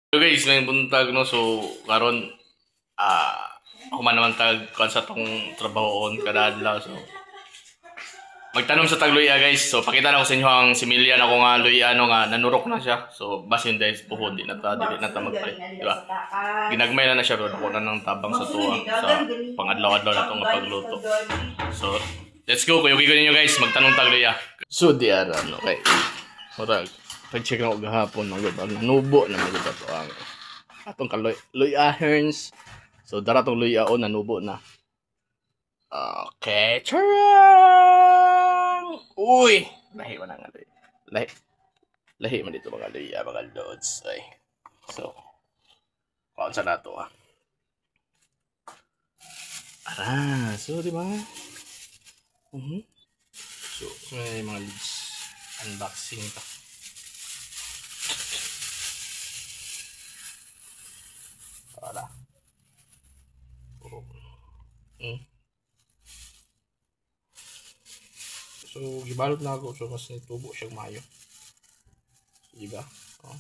So guys, may buntag no, so karon human naman tag kan sa tong trabahoon kada adlaw. So magtanong sa tagluya guys. So pakita na ko sa inyo ang similya na ko nga luya no nga nanurok na siya. So basin guys puhod di na ta magpay, di ba? Ginagmay na siya ron ako na ng tabang sa tuwa sa pangadlaw-adlaw na tong pagluto. So let's go kuyo ninyo guys, magtanong tagluya. So di ara no kay murag pag-check ako gahapon magod nanubo na magod ato ang atong luya herns. So dara tong luya o nanubo na. Okay, charang! Uy! Lahi man nga luya. Lahi man dito mga luya, mga loads. Ay. So, kaon sa nato so di ba? So, may mga leads. Unboxing pa. Para. So, gibalot na ako. So, mas nitubo siyang mayo. Diba? Oh.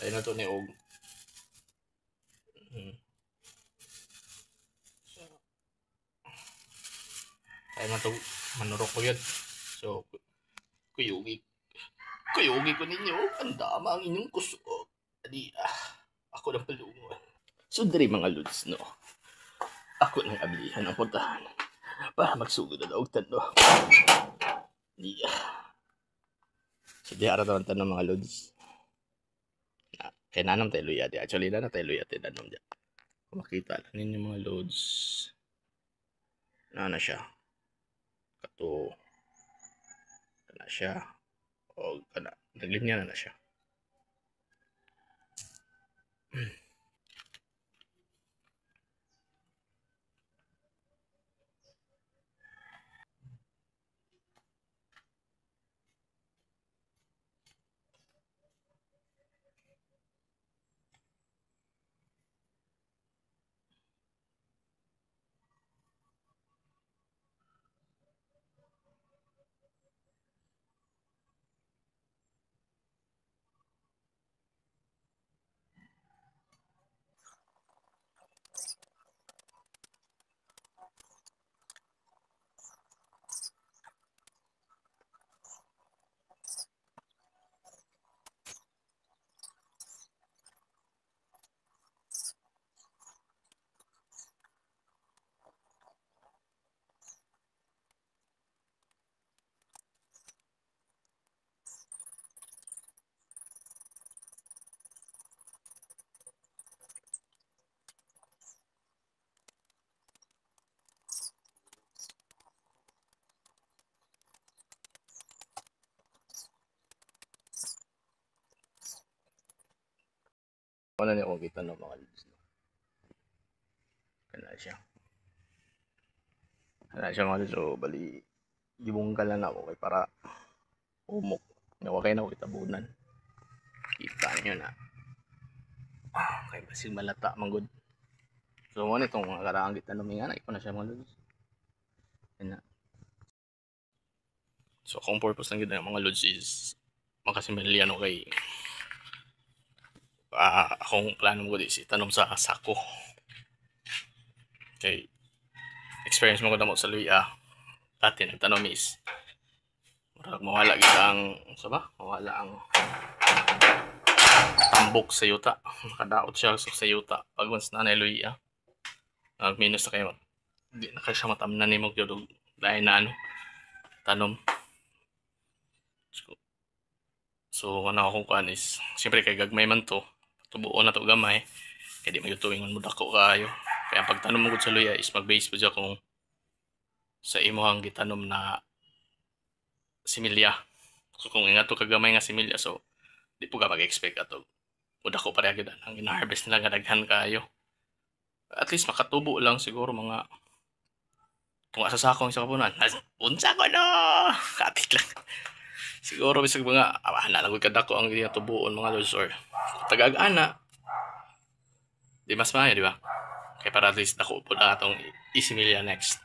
Tayo na ito ni Og. So, tayo na ito. Manurok ko yun. So, kuyugi ko ninyo. Ang dama ang inyong kusog. Adi, ako ng palungan. So, dari mga lods, no? Ako nang abilihan ang puntahan. Para magsugod na daw tando. So, di ara naman tanong mga lods. Kaya nanam tayo luya di. Actually, na tayo luya tayo nanam di. Kung makita lang ninyo mga loads. Na siya. Kato. Kana siya. O kana. Naglinya na siya. Ano niya kung kita ng mga loads. Kana siya. Mga loads. So, bali. Gibungkal na ako kay para umok. Nawa kayo na ako kitabunan. Kita nyo na. Kay basig malata manggod. So mo nitong mga karaang gitanong nga na iko na siya mga lods. Yan na. So kung purpose ng gid ng mga lods is makasimilya no kay akong plano ko di si tanom sa sako. Okay. Experience mo ko damo sa luya. Dati nagtanom is mawala gid ang mawala ang tambok sa yuta. Nakadaot siya sa yuta pag once na luya. Minus na kayo. Hindi na kayo siya matamnan ni mo gyud dahil na tanom. So ano akong kuan is siyempre kay gagmay man to. Tubuon na to gamay. Kaya di magyutuwingon mo dako kayo. Kaya ang pagtanom mo sa luya is mag-base po siya kung sa imuhang gitanom na similya. So kung nga to kagamay nga similya, so di po ka mag-expect ato. Muda ko pareha gid ang ina-harvest nila nga daghan kayo. At least makatubo lang siguro mga kung asa sakong sa kapunan. Unsa ko no! Kapit lang. Siguro bisag mga nalagod kadako ang tubuon mga lods or tagag-ana. Di mas maayo, di ba? Kaya para at least ako po na itong isimilya next.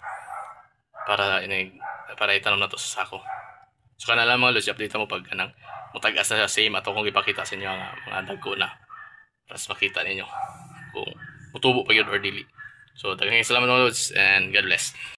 Para itanom na to sa sako. So kana lang mga lods, update mo pag kanang mutag-asa sa same ato kung ipakita sa inyo ang mga dagko na para makita ninyo kung mutubo pa yun or dili. So daghang salamat mga lods and God bless.